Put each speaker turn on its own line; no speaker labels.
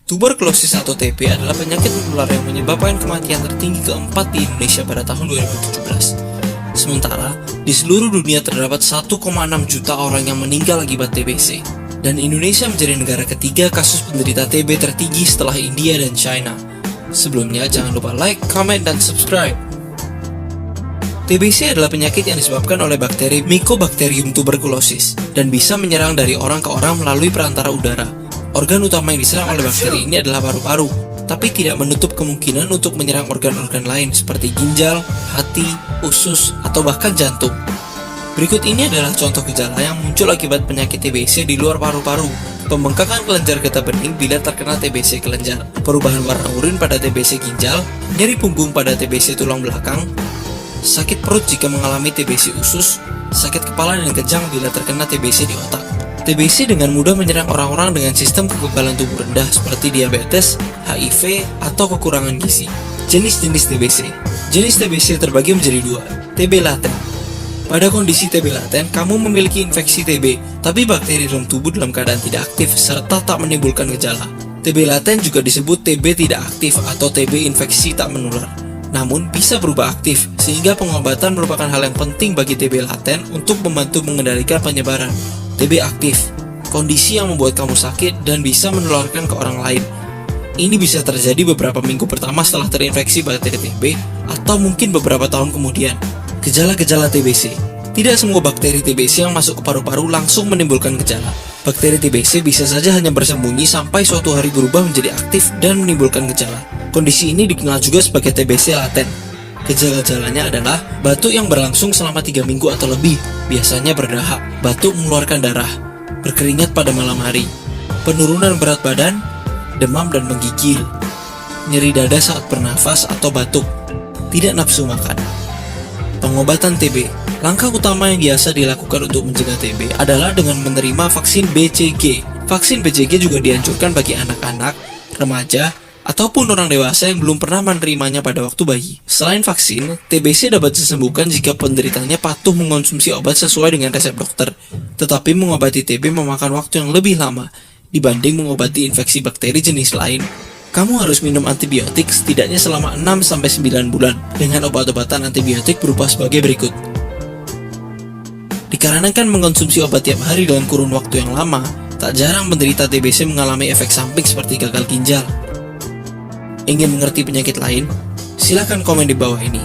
Tuberkulosis atau TB adalah penyakit menular yang menyebabkan kematian tertinggi keempat di Indonesia pada tahun 2017. Sementara, di seluruh dunia terdapat 1,6 juta orang yang meninggal akibat TBC. Dan Indonesia menjadi negara ketiga kasus penderita TB tertinggi setelah India dan China. Sebelumnya, jangan lupa like, comment, dan subscribe. TBC adalah penyakit yang disebabkan oleh bakteri Mycobacterium tuberculosis dan bisa menyerang dari orang ke orang melalui perantara udara. Organ utama yang diserang oleh bakteri ini adalah paru-paru, tapi tidak menutup kemungkinan untuk menyerang organ-organ lain seperti ginjal, hati, usus, atau bahkan jantung. Berikut ini adalah contoh gejala yang muncul akibat penyakit TBC di luar paru-paru. Pembengkakan kelenjar getah bening bila terkena TBC kelenjar, perubahan warna urin pada TBC ginjal, nyeri punggung pada TBC tulang belakang, sakit perut jika mengalami TBC usus, sakit kepala dan kejang bila terkena TBC di otak. TBC dengan mudah menyerang orang-orang dengan sistem kekebalan tubuh rendah seperti diabetes, HIV, atau kekurangan gizi. Jenis-jenis TBC. Jenis TBC terbagi menjadi dua, TB laten. Pada kondisi TB laten, kamu memiliki infeksi TB, tapi bakteri dalam tubuh dalam keadaan tidak aktif serta tak menimbulkan gejala. TB laten juga disebut TB tidak aktif atau TB infeksi tak menular. Namun bisa berubah aktif, sehingga pengobatan merupakan hal yang penting bagi TB laten untuk membantu mengendalikan penyebaran. TB aktif, kondisi yang membuat kamu sakit dan bisa menularkan ke orang lain. Ini bisa terjadi beberapa minggu pertama setelah terinfeksi bakteri TB atau mungkin beberapa tahun kemudian. Gejala-gejala TBC. Tidak semua bakteri TBC yang masuk ke paru-paru langsung menimbulkan gejala. Bakteri TBC bisa saja hanya bersembunyi sampai suatu hari berubah menjadi aktif dan menimbulkan gejala. Kondisi ini dikenal juga sebagai TBC laten. Gejala-gejalanya adalah batuk yang berlangsung selama 3 minggu atau lebih, biasanya berdahak, batuk mengeluarkan darah, berkeringat pada malam hari, penurunan berat badan, demam dan menggigil, nyeri dada saat bernafas atau batuk, tidak nafsu makan. Pengobatan TB. Langkah utama yang biasa dilakukan untuk mencegah TB adalah dengan menerima vaksin BCG. Vaksin BCG juga dianjurkan bagi anak-anak, remaja, ataupun orang dewasa yang belum pernah menerimanya pada waktu bayi. Selain vaksin, TBC dapat disembuhkan jika penderitanya patuh mengonsumsi obat sesuai dengan resep dokter. Tetapi mengobati TB memakan waktu yang lebih lama dibanding mengobati infeksi bakteri jenis lain. Kamu harus minum antibiotik setidaknya selama 6-9 bulan dengan obat-obatan antibiotik berupa sebagai berikut. Dikarenakan mengonsumsi obat tiap hari dalam kurun waktu yang lama, tak jarang penderita TBC mengalami efek samping seperti gagal ginjal. Ingin mengerti penyakit lain? Silakan komen di bawah ini.